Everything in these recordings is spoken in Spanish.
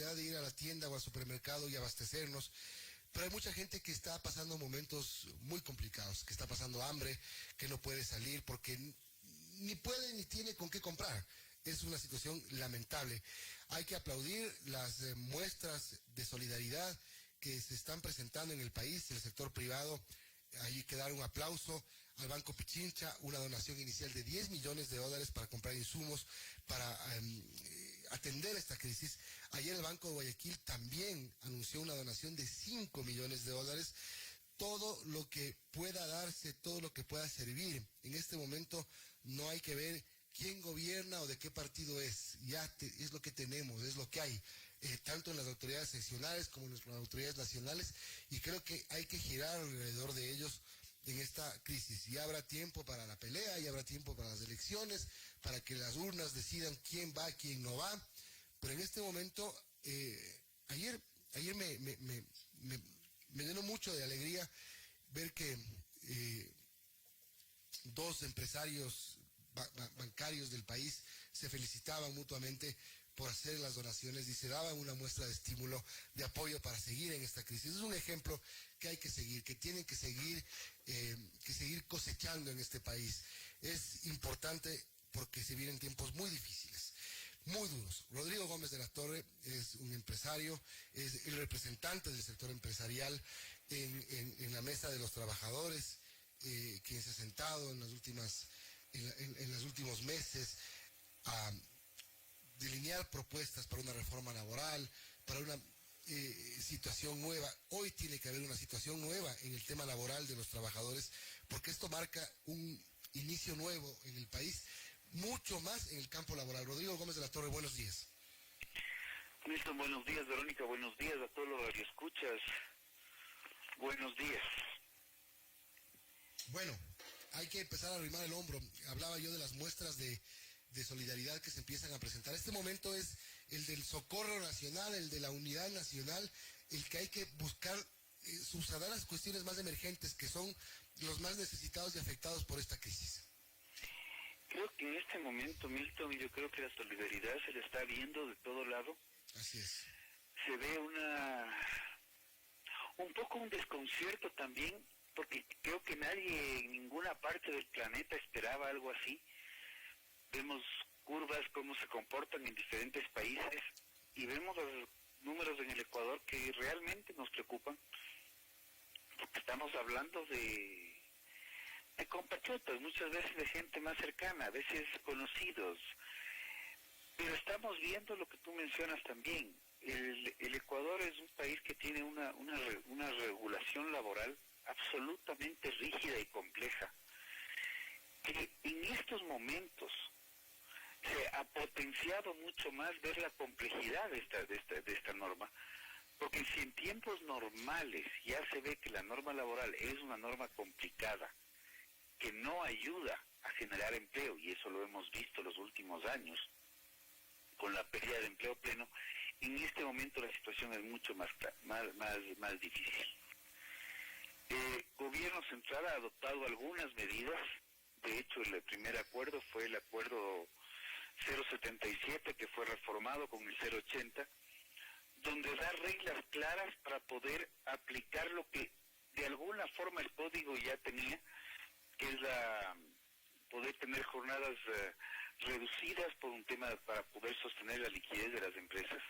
posibilidad de ir a la tienda o al supermercado y abastecernos, pero hay mucha gente que está pasando momentos muy complicados, que está pasando hambre, que no puede salir porque ni puede ni tiene con qué comprar. Es una situación lamentable. Hay que aplaudir las muestras de solidaridad que se están presentando en el país, en el sector privado. Hay que dar un aplauso al Banco Pichincha, una donación inicial de $10 millones para comprar insumos, para atender esta crisis. Ayer el Banco de Guayaquil también anunció una donación de $5 millones. Todo lo que pueda darse, todo lo que pueda servir. En este momento no hay que ver quién gobierna o de qué partido es. Es lo que tenemos, es lo que hay, tanto en las autoridades seccionales como en las autoridades nacionales, y creo que hay que girar alrededor de ellos en esta crisis. Ya habrá tiempo para la pelea, ya habrá tiempo para las elecciones, para que las urnas decidan quién va, quién no va, pero en este momento, ayer me llenó mucho de alegría ver que dos empresarios bancarios del país se felicitaban mutuamente por hacer las donaciones y se daban una muestra de estímulo, de apoyo para seguir en esta crisis. Es un ejemplo que hay que seguir, que tienen que seguir cosechando en este país. Es importante porque se vienen tiempos muy difíciles, muy duros. Rodrigo Gómez de la Torre es un empresario, es el representante del sector empresarial en la mesa de los trabajadores, quien se ha sentado en los últimos meses a delinear propuestas para una reforma laboral, para una situación nueva. Hoy tiene que haber una situación nueva en el tema laboral de los trabajadores, porque esto marca un inicio nuevo en el país, mucho más en el campo laboral. Rodrigo Gómez de la Torre, buenos días. Milton, buenos días. Verónica, buenos días. A todos los radioescuchas, buenos días. Bueno, hay que empezar a arrimar el hombro. Hablaba yo de las muestras de solidaridad que se empiezan a presentar. Este momento es el del socorro nacional, el de la unidad nacional, el que hay que buscar subsanar las cuestiones más emergentes, que son los más necesitados y afectados por esta crisis. Creo que en este momento, Milton, yo creo que la solidaridad se le está viendo de todo lado. Así es. Se ve un poco un desconcierto también, porque creo que nadie en ninguna parte del planeta esperaba algo así. Vemos curvas, cómo se comportan en diferentes países, y vemos los números en el Ecuador que realmente nos preocupan, porque estamos hablando de compatriotas, muchas veces de gente más cercana, a veces conocidos, pero estamos viendo lo que tú mencionas también. El Ecuador es un país que tiene una regulación laboral absolutamente rígida y compleja, que en estos momentos se ha potenciado mucho más ver la complejidad de esta norma, porque si en tiempos normales ya se ve que la norma laboral es una norma complicada, que no ayuda a generar empleo, y eso lo hemos visto los últimos años, con la pérdida de empleo pleno, en este momento la situación es mucho más difícil. El gobierno central ha adoptado algunas medidas. De hecho, el primer acuerdo fue el acuerdo 077, que fue reformado con el 080, donde da reglas claras para poder aplicar lo que de alguna forma el código ya tenía, que es poder tener jornadas reducidas por un tema para poder sostener la liquidez de las empresas.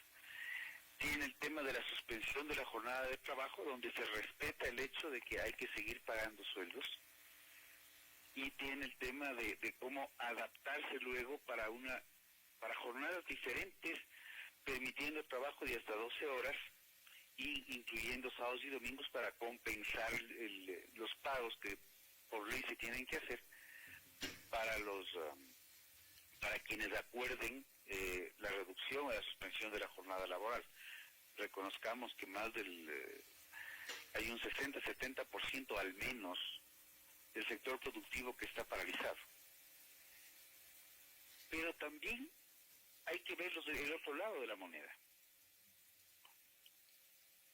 Tiene el tema de la suspensión de la jornada de trabajo, donde se respeta el hecho de que hay que seguir pagando sueldos. Y tiene el tema de cómo adaptarse luego para jornadas diferentes, permitiendo trabajo de hasta 12 horas y incluyendo sábados y domingos para compensar los pagos que por ley se tienen que hacer para quienes acuerden la reducción o la suspensión de la jornada laboral. Reconozcamos que hay un 60-70% al menos del sector productivo que está paralizado. Pero también hay que ver el otro lado de la moneda.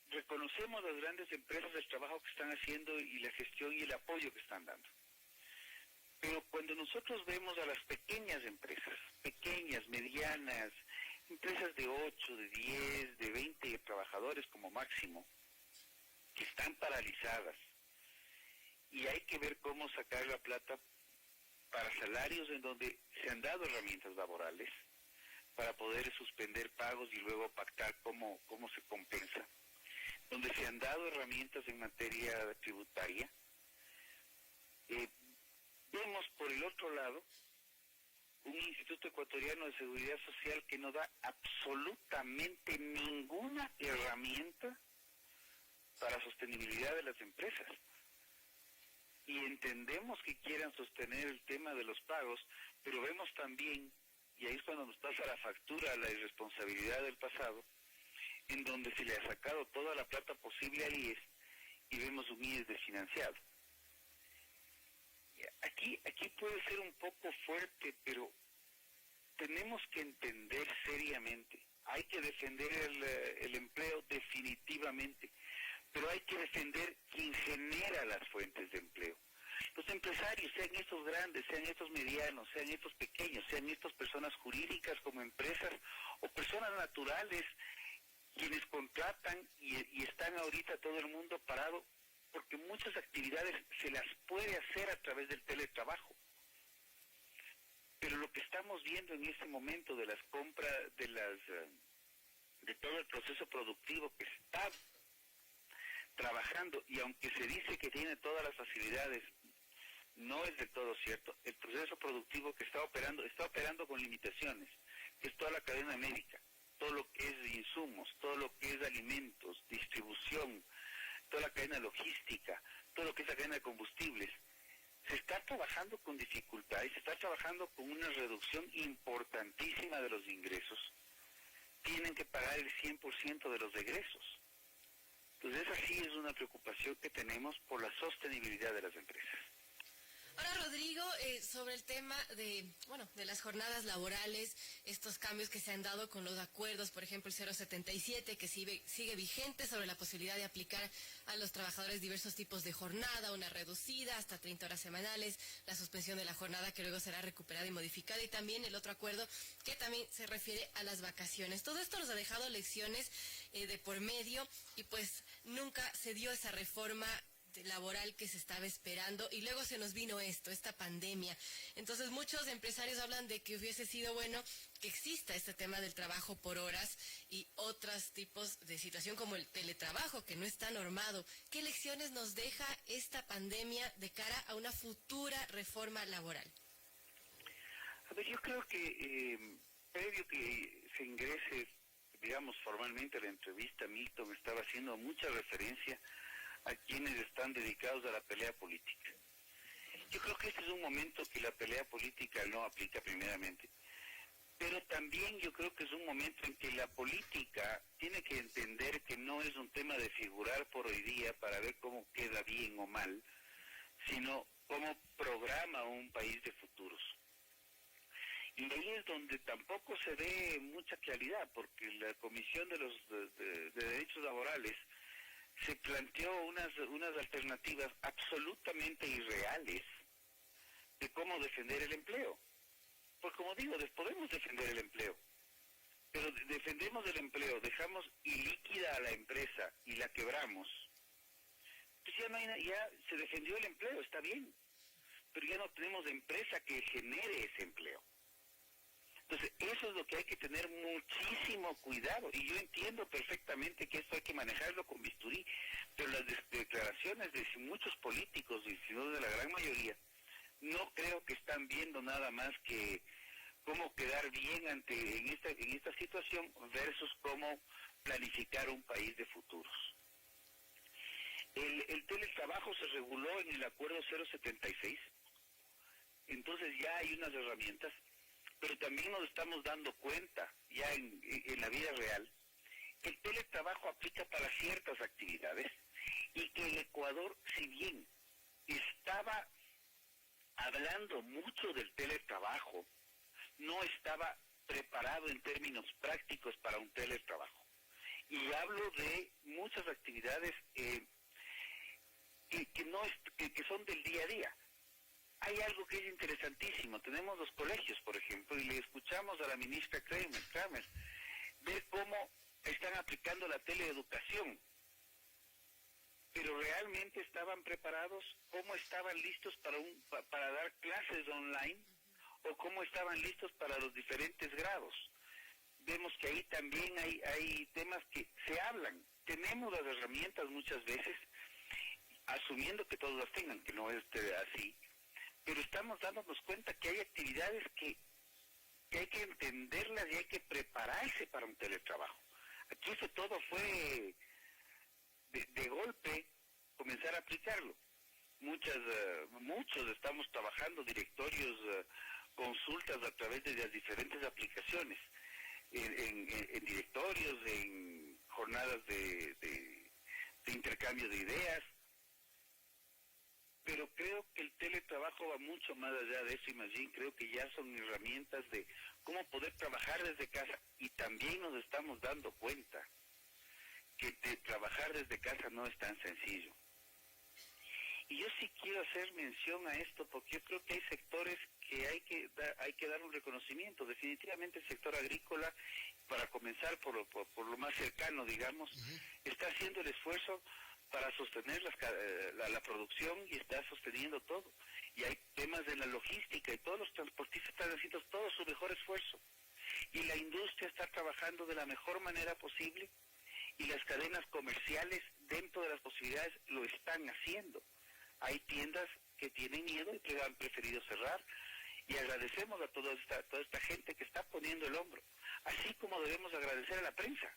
Reconocemos las grandes empresas el trabajo que están haciendo y la gestión y el apoyo que están dando. Pero cuando nosotros vemos a las pequeñas empresas, pequeñas, medianas, empresas de 8, de 10, de trabajadores como máximo, que están paralizadas, y hay que ver cómo sacar la plata para salarios en donde se han dado herramientas laborales para poder suspender pagos y luego pactar cómo se compensa, donde se han dado herramientas en materia tributaria. Vemos por el otro lado un Instituto Ecuatoriano de Seguridad Social que no da absolutamente ninguna herramienta para sostenibilidad de las empresas. Y entendemos que quieran sostener el tema de los pagos, pero vemos también, y ahí es cuando nos pasa la factura a la irresponsabilidad del pasado, en donde se le ha sacado toda la plata posible al IES y vemos un IES desfinanciado. Aquí puede ser un poco fuerte, pero tenemos que entender seriamente. Hay que defender el empleo definitivamente, pero hay que defender quien genera las fuentes de empleo. Los empresarios, sean estos grandes, sean estos medianos, sean estos pequeños, sean estas personas jurídicas como empresas o personas naturales, quienes contratan y están ahorita todo el mundo parado, porque muchas actividades se las puede hacer a través del teletrabajo. Pero lo que estamos viendo en este momento de las compras, de todo el proceso productivo que está trabajando, y aunque se dice que tiene todas las facilidades, no es del todo cierto. El proceso productivo que está operando con limitaciones, que es toda la cadena médica, todo lo que es de insumos, todo lo que es de alimentos, distribución, toda la cadena logística, todo lo que es la cadena de combustibles. Se está trabajando con dificultad y se está trabajando con una reducción importantísima de los ingresos. Tienen que pagar el 100% de los egresos. Entonces esa sí es una preocupación que tenemos por la sostenibilidad de las empresas. Ahora, Rodrigo, sobre el tema de las jornadas laborales, estos cambios que se han dado con los acuerdos, por ejemplo, el 077, que sigue vigente sobre la posibilidad de aplicar a los trabajadores diversos tipos de jornada, una reducida hasta 30 horas semanales, la suspensión de la jornada que luego será recuperada y modificada, y también el otro acuerdo que también se refiere a las vacaciones. Todo esto nos ha dejado lecciones de por medio, y pues nunca se dio esa reforma laboral que se estaba esperando, y luego se nos vino esta pandemia. Entonces muchos empresarios hablan de que hubiese sido bueno que exista este tema del trabajo por horas y otros tipos de situación como el teletrabajo, que no está normado. ¿Qué lecciones nos deja esta pandemia de cara a una futura reforma laboral? A ver, yo creo que previo que se ingrese, digamos, formalmente a la entrevista, Milton estaba haciendo mucha referencia a quienes están dedicados a la pelea política. Yo creo que este es un momento que la pelea política no aplica primeramente, pero también yo creo que es un momento en que la política tiene que entender que no es un tema de figurar por hoy día para ver cómo queda bien o mal, sino cómo programa un país de futuros. Y ahí es donde tampoco se ve mucha claridad, porque la Comisión de Derechos Laborales se planteó unas alternativas absolutamente irreales de cómo defender el empleo. Pues como digo, podemos defender el empleo, pero defendemos el empleo, dejamos ilíquida a la empresa y la quebramos, pues ya se defendió el empleo, está bien, pero ya no tenemos empresa que genere ese empleo. Entonces, eso es lo que hay que tener muchísimo cuidado. Y yo entiendo perfectamente que esto hay que manejarlo con bisturí, pero las declaraciones de muchos políticos, y si no de la gran mayoría, no creo que están viendo nada más que cómo quedar bien en esta situación versus cómo planificar un país de futuros. El teletrabajo se reguló en el acuerdo 076, entonces ya hay unas herramientas, pero también nos estamos dando cuenta ya en la vida real que el teletrabajo aplica para ciertas actividades y que el Ecuador, si bien estaba hablando mucho del teletrabajo, no estaba preparado en términos prácticos para un teletrabajo. Y hablo de muchas actividades que son del día a día. Hay algo que es interesantísimo. Tenemos los colegios, por ejemplo, y le escuchamos a la ministra Kramer ver cómo están aplicando la teleeducación, pero realmente estaban preparados, cómo estaban listos para dar clases online o cómo estaban listos para los diferentes grados. Vemos que ahí también hay temas que se hablan. Tenemos las herramientas muchas veces, asumiendo que todos las tengan, que no es así, pero estamos dándonos cuenta que hay actividades que hay que entenderlas y hay que prepararse para un teletrabajo. Aquí eso todo fue de golpe comenzar a aplicarlo. Muchos estamos trabajando directorios, consultas a través de las diferentes aplicaciones, en directorios, en jornadas de intercambio de ideas, pero creo que el teletrabajo va mucho más allá de eso, y más bien creo que ya son herramientas de cómo poder trabajar desde casa, y también nos estamos dando cuenta que trabajar desde casa no es tan sencillo. Y yo sí quiero hacer mención a esto, porque yo creo que hay sectores que hay que dar un reconocimiento. Definitivamente el sector agrícola, para comenzar por lo más cercano, digamos, está haciendo el esfuerzo para sostener la producción, y está sosteniendo todo. Y hay temas de la logística, y todos los transportistas están haciendo todo su mejor esfuerzo. Y la industria está trabajando de la mejor manera posible, y las cadenas comerciales, dentro de las posibilidades, lo están haciendo. Hay tiendas que tienen miedo y que han preferido cerrar, y agradecemos a toda esta gente que está poniendo el hombro, así como debemos agradecer a la prensa,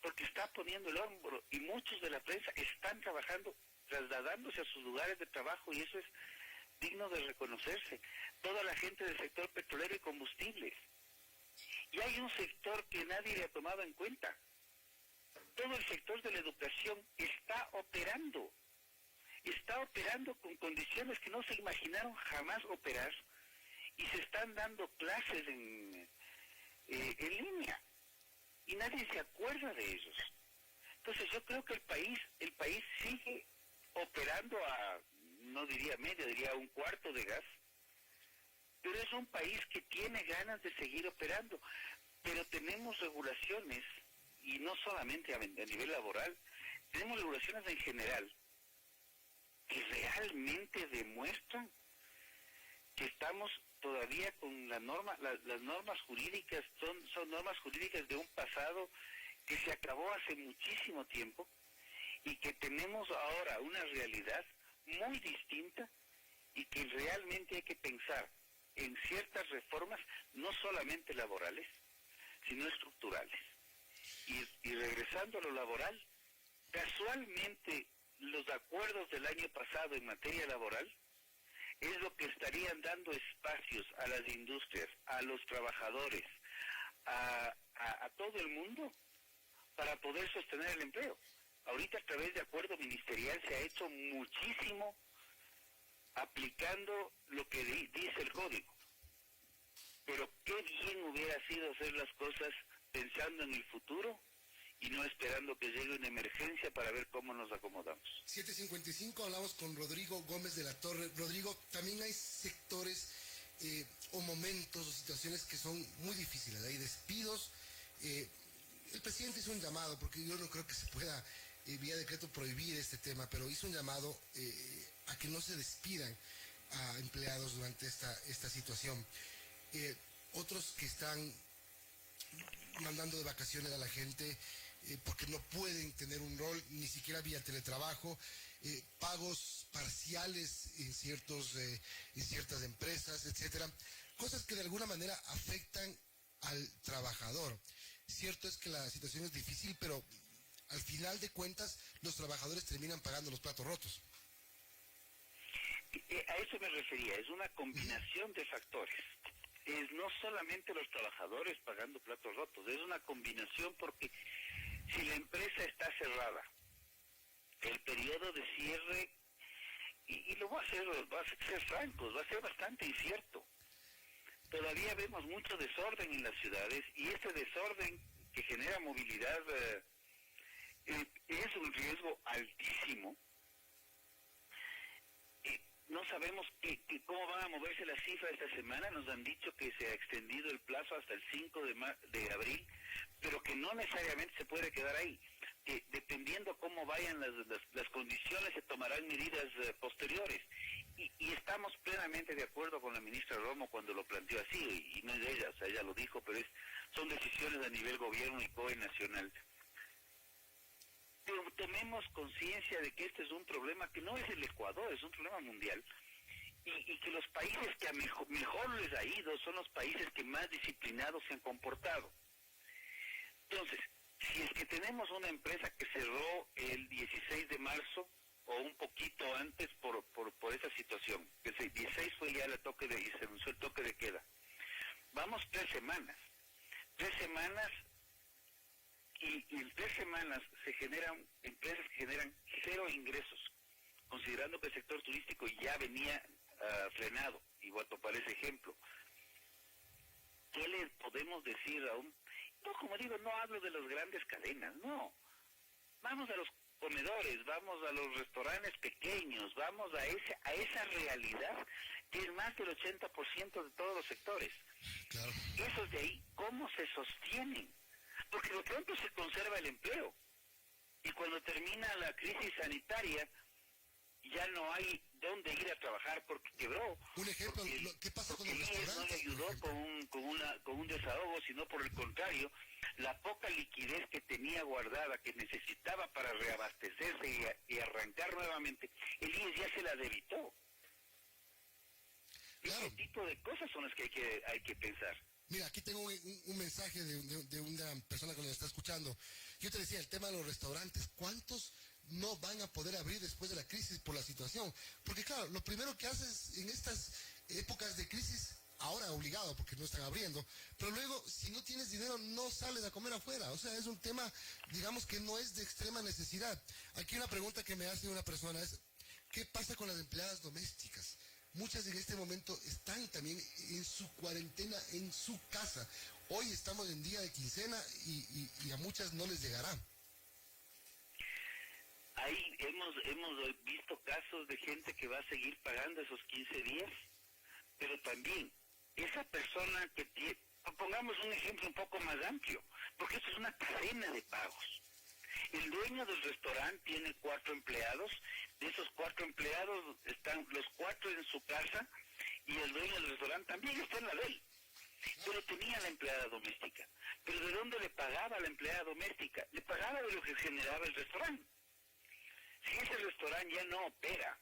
porque está poniendo el hombro, y muchos de la prensa están trabajando, trasladándose a sus lugares de trabajo, y eso es digno de reconocerse. Toda la gente del sector petrolero y combustibles. Y hay un sector que nadie le ha tomado en cuenta. Todo el sector de la educación está operando con condiciones que no se imaginaron jamás operar, y se están dando clases en línea, y nadie se acuerda de ellos. Entonces yo creo que el país sigue operando a, no diría medio, diría a un cuarto de gas, pero es un país que tiene ganas de seguir operando, pero tenemos regulaciones, y no solamente a nivel laboral, tenemos regulaciones en general, que realmente demuestran que estamos todavía con las normas jurídicas, son normas jurídicas de un pasado que se acabó hace muchísimo tiempo, y que tenemos ahora una realidad muy distinta, y que realmente hay que pensar en ciertas reformas, no solamente laborales, sino estructurales. Y regresando a lo laboral, casualmente los acuerdos del año pasado en materia laboral es lo que estarían dando espacios a las industrias, a los trabajadores, a todo el mundo, para poder sostener el empleo. Ahorita, a través de acuerdo ministerial, se ha hecho muchísimo aplicando lo que dice el código. Pero qué bien hubiera sido hacer las cosas pensando en el futuro, y no esperando que llegue una emergencia para ver cómo nos acomodamos. 7:55, hablamos con Rodrigo Gómez de la Torre. Rodrigo, también hay sectores o momentos o situaciones que son muy difíciles. Hay despidos. El presidente hizo un llamado, porque yo no creo que se pueda vía decreto prohibir este tema, pero hizo un llamado a que no se despidan a empleados durante esta situación. Otros que están mandando de vacaciones a la gente porque no pueden tener un rol ni siquiera vía teletrabajo, pagos parciales en ciertas empresas, etcétera, cosas que de alguna manera afectan al trabajador. Cierto es que la situación es difícil, pero al final de cuentas los trabajadores terminan pagando los platos rotos. A eso me refería, es una combinación de factores. Es no solamente los trabajadores pagando platos rotos, es una combinación, porque si la empresa está cerrada, el periodo de cierre, y lo va a ser francos, va a ser bastante incierto. Todavía vemos mucho desorden en las ciudades, y ese desorden que genera movilidad es un riesgo altísimo. No sabemos cómo van a moverse las cifras esta semana. Nos han dicho que se ha extendido el plazo hasta el 5 de abril, pero que no necesariamente se puede quedar ahí. Que dependiendo cómo vayan las condiciones, se tomarán medidas posteriores. Y estamos plenamente de acuerdo con la ministra Romo cuando lo planteó así, y no es de ella, o sea, ella lo dijo, pero son decisiones a nivel gobierno y COE nacional. Pero tomemos conciencia de que este es un problema que no es el Ecuador, es un problema mundial, y que los países que mejor les ha ido son los países que más disciplinados se han comportado. Entonces, si es que tenemos una empresa que cerró el 16 de marzo o un poquito antes por esa situación, que el 16 fue ya y se anunció el toque de queda. Vamos 3 semanas y en 3 semanas se generan empresas que generan 0 ingresos, considerando que el sector turístico ya venía frenado, y voy a tomar ese ejemplo. ¿Qué le podemos decir a no, como digo, no hablo de las grandes cadenas, no. Vamos a los comedores, vamos a los restaurantes pequeños, vamos a esa realidad que es más del 80% de todos los sectores. Claro. Esos de ahí, ¿cómo se sostienen? Porque de pronto se conserva el empleo. Y cuando termina la crisis sanitaria, ya no hay dónde ir a trabajar porque quebró. Un ejemplo, ¿qué pasa con los restaurantes? No le ayudó con un desahogo, sino por el contrario, la poca liquidez que tenía guardada, que necesitaba para reabastecerse y arrancar nuevamente, el IES ya se la debitó. Claro. Ese tipo de cosas son las que hay que pensar. Mira, aquí tengo un mensaje de una persona que nos está escuchando. Yo te decía, el tema de los restaurantes, ¿cuántos no van a poder abrir después de la crisis por la situación? Porque claro, lo primero que haces en estas épocas de crisis, ahora obligado porque no están abriendo, pero luego si no tienes dinero no sales a comer afuera. O sea, es un tema, digamos, que no es de extrema necesidad. Aquí una pregunta que me hace una persona es, ¿qué pasa con las empleadas domésticas? Muchas en este momento están también en su cuarentena, en su casa. Hoy estamos en día de quincena y a muchas no les llegará. Ahí hemos visto casos de gente que va a seguir pagando esos 15 días, pero también esa persona que tiene, pongamos un ejemplo un poco más amplio, porque esto es una cadena de pagos. El dueño del restaurante tiene 4 empleados, de esos 4 empleados están los 4 en su casa y el dueño del restaurante también está en la de él. Pero tenía la empleada doméstica. ¿Pero de dónde le pagaba la empleada doméstica? Le pagaba de lo que generaba el restaurante. Si ese restaurante ya no opera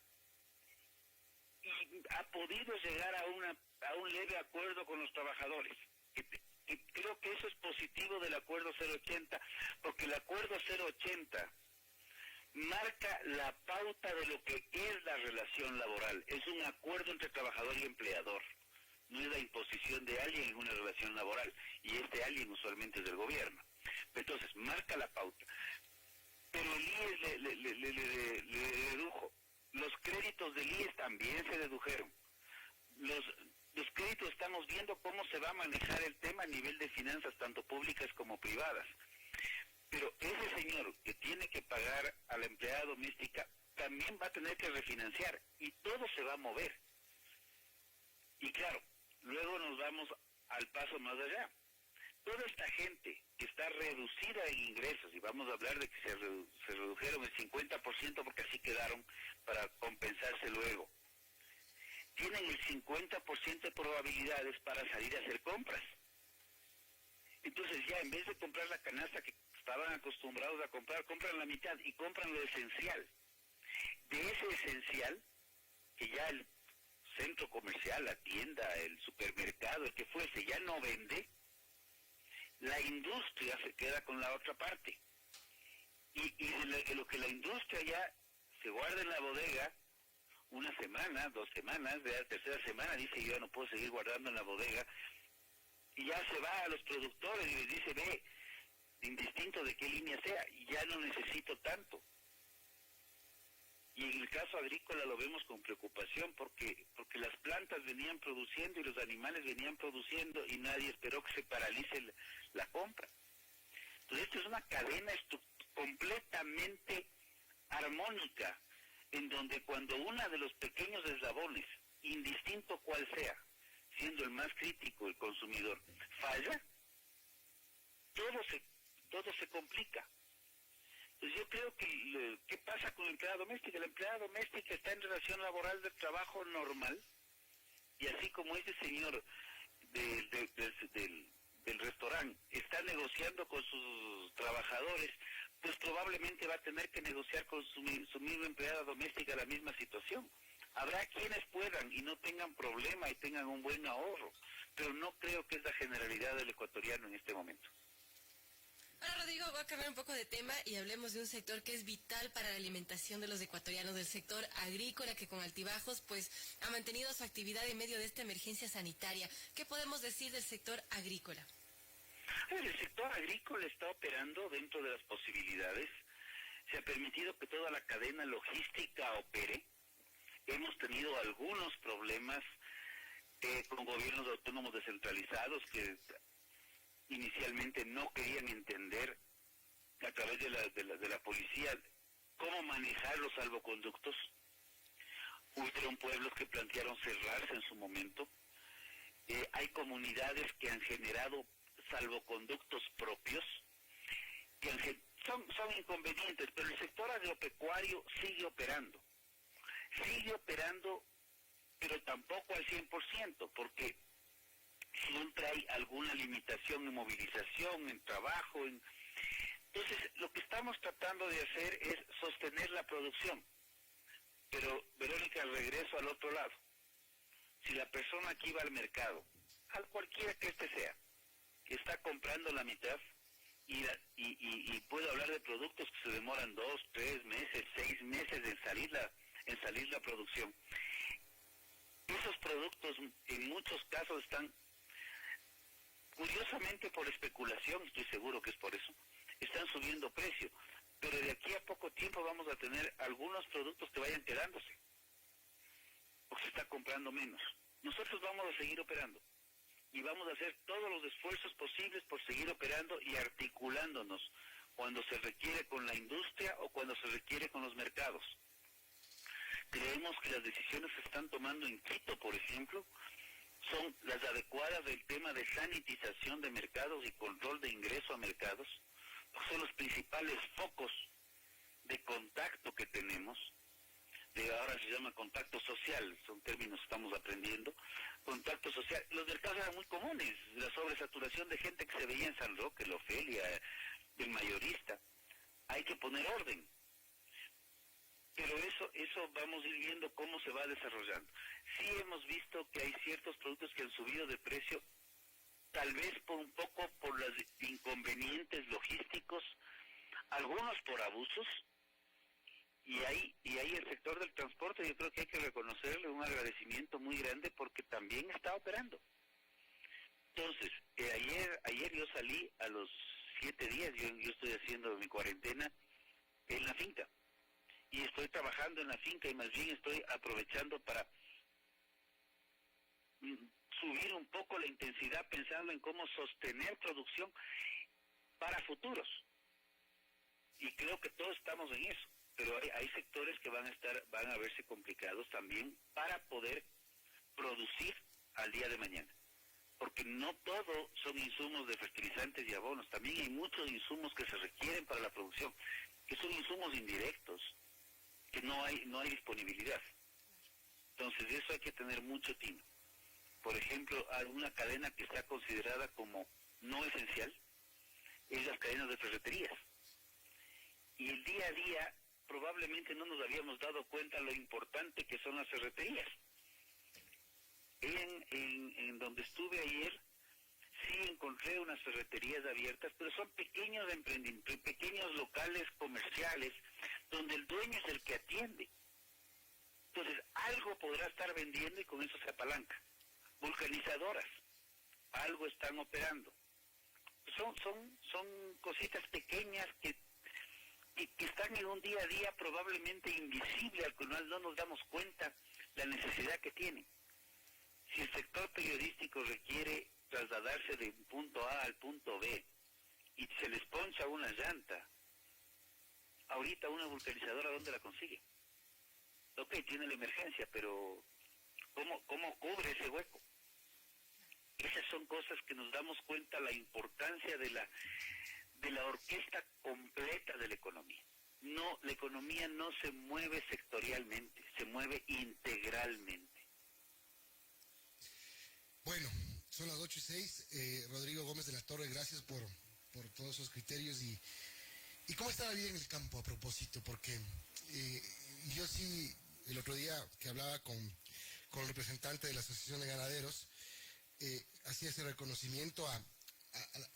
y ha podido llegar a un leve acuerdo con los trabajadores, y creo que eso es positivo del acuerdo 080, porque el acuerdo 080 marca la pauta de lo que es la relación laboral. Es un acuerdo entre trabajador y empleador. No es la imposición de alguien en una relación laboral, y este alguien usualmente es del gobierno. Entonces, marca la pauta. Pero el IES le redujo. Los créditos del IES también se redujeron. Los créditos, estamos viendo cómo se va a manejar el tema a nivel de finanzas, tanto públicas como privadas. Pero ese señor que tiene que pagar a la empleada doméstica también va a tener que refinanciar y todo se va a mover. Y claro, luego nos vamos al paso más allá. Toda esta gente que está reducida en ingresos, y vamos a hablar de que se redujeron el 50% porque así quedaron para compensarse luego, tienen el 50% de probabilidades para salir a hacer compras. Entonces ya en vez de comprar la canasta que estaban acostumbrados a comprar, compran la mitad y compran lo esencial. De ese esencial, que ya el centro comercial, la tienda, el supermercado, el que fuese, ya no vende, la industria se queda con la otra parte. Y de lo que la industria ya se guarda en la bodega, 1 semana, 2 semanas, de la tercera semana dice, yo ya no puedo seguir guardando en la bodega, y ya se va a los productores y les dice, ve, indistinto de qué línea sea, ya no necesito tanto. Y en el caso agrícola lo vemos con preocupación porque las plantas venían produciendo y los animales venían produciendo y nadie esperó que se paralice la compra. Entonces esto es una cadena completamente armónica, en donde cuando uno de los pequeños eslabones, indistinto cual sea, siendo el más crítico el consumidor, falla, todo todo se complica. Entonces yo creo que, ¿qué pasa con la empleada doméstica? La empleada doméstica está en relación laboral de trabajo normal, y así como ese señor del restaurante está negociando con sus trabajadores, pues probablemente va a tener que negociar con su misma empleada doméstica la misma situación. Habrá quienes puedan y no tengan problema y tengan un buen ahorro, pero no creo que es la generalidad del ecuatoriano en este momento. Ahora, Rodrigo, voy a cambiar un poco de tema y hablemos de un sector que es vital para la alimentación de los ecuatorianos, del sector agrícola, que con altibajos pues ha mantenido su actividad en medio de esta emergencia sanitaria. ¿Qué podemos decir del sector agrícola? El sector agrícola está operando dentro de las posibilidades. Se ha permitido que toda la cadena logística opere. Hemos tenido algunos problemas con gobiernos autónomos descentralizados que inicialmente no querían entender a través de la policía cómo manejar los salvoconductos. Hubieron pueblos que plantearon cerrarse en su momento. Hay comunidades que han generado salvoconductos propios, que son inconvenientes, pero el sector agropecuario sigue operando, pero tampoco al 100%, porque siempre hay alguna limitación en movilización, en trabajo. Entonces, lo que estamos tratando de hacer es sostener la producción. Pero, Verónica, regreso al otro lado. Si la persona que iba al mercado, al cualquiera que este sea, que está comprando la mitad, y puedo hablar de productos que se demoran 2, 3 meses, 6 meses en salir la producción. Esos productos en muchos casos están, curiosamente por especulación, estoy seguro que es por eso, están subiendo precio, pero de aquí a poco tiempo vamos a tener algunos productos que vayan quedándose, porque se está comprando menos. Nosotros vamos a seguir operando y vamos a hacer todos los esfuerzos posibles por seguir operando y articulándonos cuando se requiere con la industria o cuando se requiere con los mercados. Creemos que las decisiones que se están tomando en Quito, por ejemplo, son las adecuadas del tema de sanitización de mercados y control de ingreso a mercados. Son los principales focos de contacto que tenemos. Ahora se llama contacto social, son términos que estamos aprendiendo. Contacto social, los mercados eran muy comunes, la sobresaturación de gente que se veía en San Roque, la Ofelia, el mayorista. Hay que poner orden. Pero eso vamos a ir viendo cómo se va desarrollando. Sí hemos visto que hay ciertos productos que han subido de precio, tal vez un poco por los inconvenientes logísticos, algunos por abusos, y ahí el sector del transporte yo creo que hay que reconocerle un agradecimiento muy grande porque también está operando. Entonces, ayer yo salí a los 7 días, yo estoy haciendo mi cuarentena en la finca. Y estoy trabajando en la finca y más bien estoy aprovechando para subir un poco la intensidad pensando en cómo sostener producción para futuros. Y creo que todos estamos en eso, pero hay sectores que van a verse complicados también para poder producir al día de mañana. Porque no todo son insumos de fertilizantes y abonos, también hay muchos insumos que se requieren para la producción, que son insumos indirectos, que no hay disponibilidad. Entonces de eso hay que tener mucho tino. Por ejemplo, alguna cadena que está considerada como no esencial es las cadenas de ferreterías. Y el día a día probablemente no nos habíamos dado cuenta lo importante que son las ferreterías. En donde estuve ayer, sí encontré unas ferreterías abiertas, pero son pequeños emprendimientos, pequeños locales comerciales, donde el dueño es el que atiende. Entonces, algo podrá estar vendiendo y con eso se apalanca. Vulcanizadoras, algo están operando. Son cositas pequeñas que están en un día a día probablemente invisible, al cual no nos damos cuenta la necesidad que tienen. Si el sector periodístico requiere trasladarse de un punto A al punto B y se les poncha una llanta, ahorita una vulcanizadora, ¿dónde la consigue? Ok, tiene la emergencia, pero ¿cómo cubre ese hueco? Esas son cosas que nos damos cuenta la importancia de de la orquesta completa de la economía. No, la economía no se mueve sectorialmente, se mueve integralmente. Bueno, son las 8:06. Rodrigo Gómez de la Torre, gracias por todos esos criterios. ¿Y cómo está la vida en el campo a propósito? Porque yo sí, el otro día que hablaba con el representante de la Asociación de Ganaderos, hacía ese reconocimiento a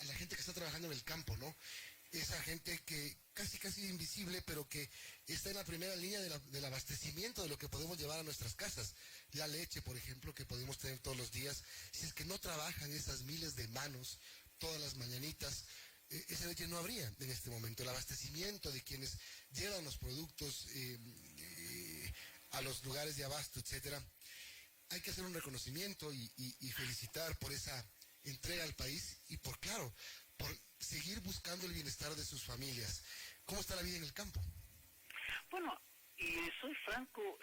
la gente que está trabajando en el campo, ¿no? Esa gente que casi invisible, pero que está en la primera línea del abastecimiento de lo que podemos llevar a nuestras casas. La leche, por ejemplo, que podemos tener todos los días. Si es que no trabajan esas miles de manos todas las mañanitas, esa leche no habría en este momento. El abastecimiento de quienes llevan los productos a los lugares de abasto, etcétera. Hay que hacer un reconocimiento y felicitar por esa entrega al país y por seguir buscando el bienestar de sus familias. ¿Cómo está la vida en el campo? Bueno, y soy franco,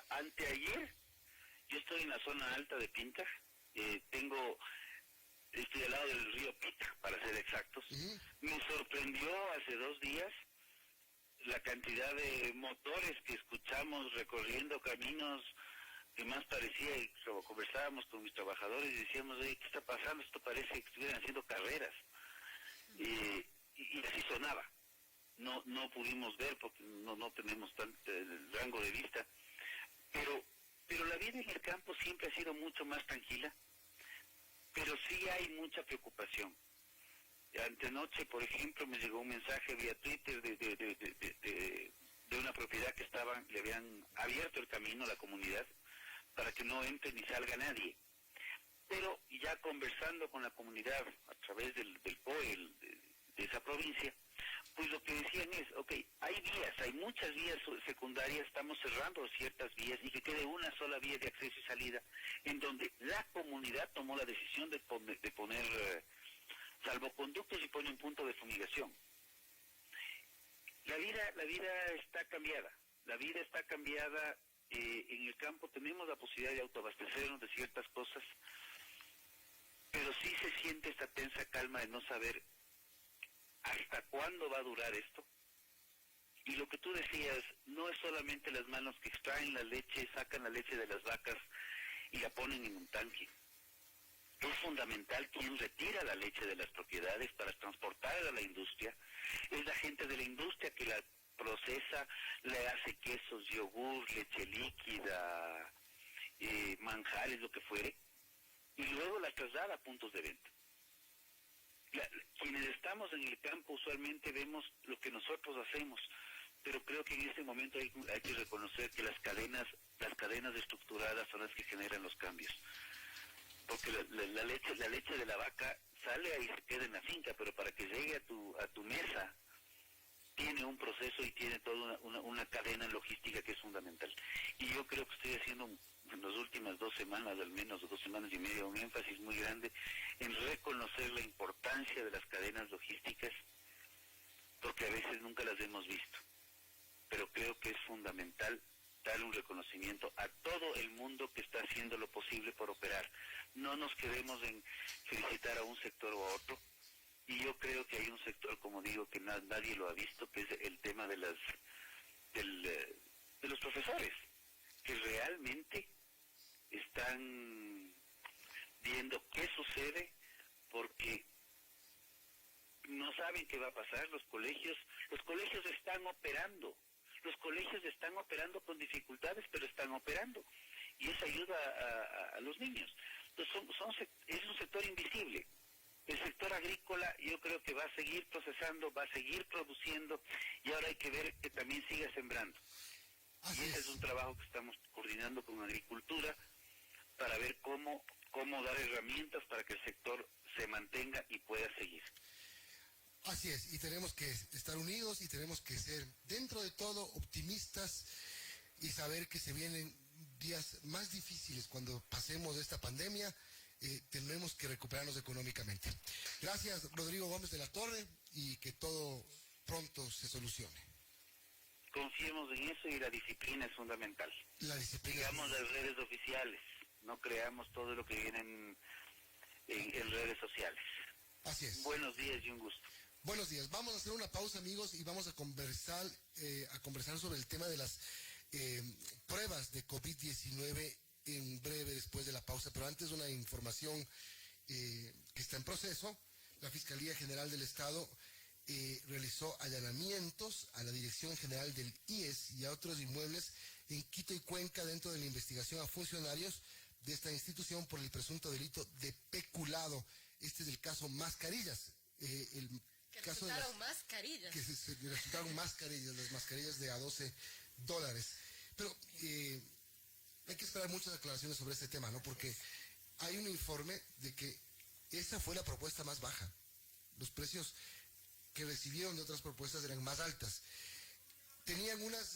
anteayer, yo estoy en la zona alta de Pinta, estoy al lado del río Pita, para ser exactos. Uh-huh. Me sorprendió hace 2 días la cantidad de motores que escuchamos recorriendo caminos que más parecía, y conversábamos con mis trabajadores y decíamos, ¿qué está pasando? Esto parece que estuvieran haciendo carreras. Y así sonaba. No pudimos ver porque no tenemos tanto el rango de vista, pero la vida en el campo siempre ha sido mucho más tranquila, pero sí hay mucha preocupación. Antenoche, por ejemplo, me llegó un mensaje vía Twitter de una propiedad que le habían abierto el camino a la comunidad para que no entre ni salga nadie. Pero ya conversando con la comunidad a través del POE de esa provincia, pues lo que decían es, hay muchas vías secundarias, estamos cerrando ciertas vías y que quede una sola vía de acceso y salida, en donde la comunidad tomó la decisión de poner salvoconductos y pone un punto de fumigación. La vida está cambiada, en el campo tenemos la posibilidad de autoabastecernos de ciertas cosas, pero sí se siente esta tensa calma de no saber hasta cuándo va a durar esto. Y lo que tú decías, no es solamente las manos que extraen la leche, sacan la leche de las vacas y la ponen en un tanque. Es fundamental quien retira la leche de las propiedades para transportarla a la industria. Es la gente de la industria que la procesa, le hace quesos, yogur, leche líquida, manjares, lo que fuere, y luego la traslada a puntos de venta. Quienes estamos en el campo usualmente vemos lo que nosotros hacemos, pero creo que en este momento hay que reconocer que las cadenas estructuradas son las que generan los cambios. Porque la leche de la vaca sale y se queda en la finca, pero para que llegue a tu mesa tiene un proceso y tiene toda una cadena logística que es fundamental. Y yo creo que estoy haciendo en las últimas 2 semanas, al menos 2 semanas y media, un énfasis muy grande en reconocer la importancia de las cadenas logísticas, porque a veces nunca las hemos visto. Pero creo que es fundamental darle un reconocimiento a todo el mundo que está haciendo lo posible por operar. No nos quedemos en felicitar a un sector o a otro. Y yo creo que hay un sector, como digo, que nadie lo ha visto, que es el tema de los profesores, que realmente están viendo qué sucede porque no saben qué va a pasar. Los colegios están operando. Los colegios están operando con dificultades, pero están operando. Y eso ayuda a los niños. Entonces es un sector invisible. El sector agrícola yo creo que va a seguir procesando, va a seguir produciendo, y ahora hay que ver que también siga sembrando. Y ese es un trabajo que estamos coordinando con Agricultura para ver cómo dar herramientas para que el sector se mantenga y pueda seguir. Así es, y tenemos que estar unidos y tenemos que ser, dentro de todo, optimistas y saber que se vienen días más difíciles cuando pasemos de esta pandemia. Tenemos que recuperarnos económicamente. Gracias, Rodrigo Gómez de la Torre, y que todo pronto se solucione. Confiemos en eso y la disciplina es fundamental. La disciplina. Sigamos las redes oficiales, no creamos todo lo que viene en redes sociales. Así es. Buenos días y un gusto. Buenos días. Vamos a hacer una pausa, amigos, y vamos a conversar sobre el tema de las pruebas de COVID-19 en breve después de la pausa. Pero antes, una información que está en proceso. La Fiscalía General del Estado realizó allanamientos a la Dirección General del IES y a otros inmuebles en Quito y Cuenca dentro de la investigación a funcionarios de esta institución por el presunto delito de peculado. Este es el caso Mascarillas. Mascarillas. Que resultaron mascarillas, las mascarillas de a $12. Pero hay que esperar muchas aclaraciones sobre este tema, ¿no? Porque hay un informe de que esa fue la propuesta más baja. Los precios que recibieron de otras propuestas eran más altas. Tenían unas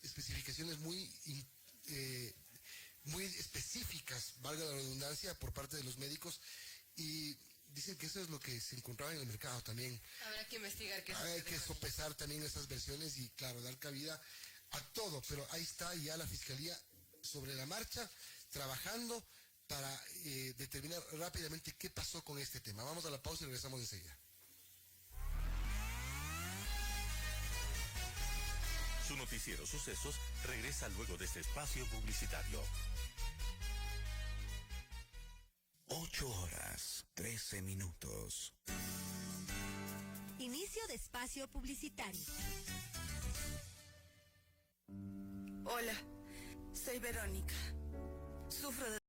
especificaciones muy específicas, valga la redundancia, por parte de los médicos, y dicen que eso es lo que se encontraba en el mercado también. Habrá que investigar qué hay que sopesar también esas versiones y, claro, dar cabida a todo, pero ahí está ya la Fiscalía sobre la marcha, trabajando para determinar rápidamente qué pasó con este tema. Vamos a la pausa y regresamos enseguida. Su noticiero Sucesos regresa luego de este espacio publicitario. 8:13. Inicio de espacio publicitario. Hola, soy Verónica. Sufro de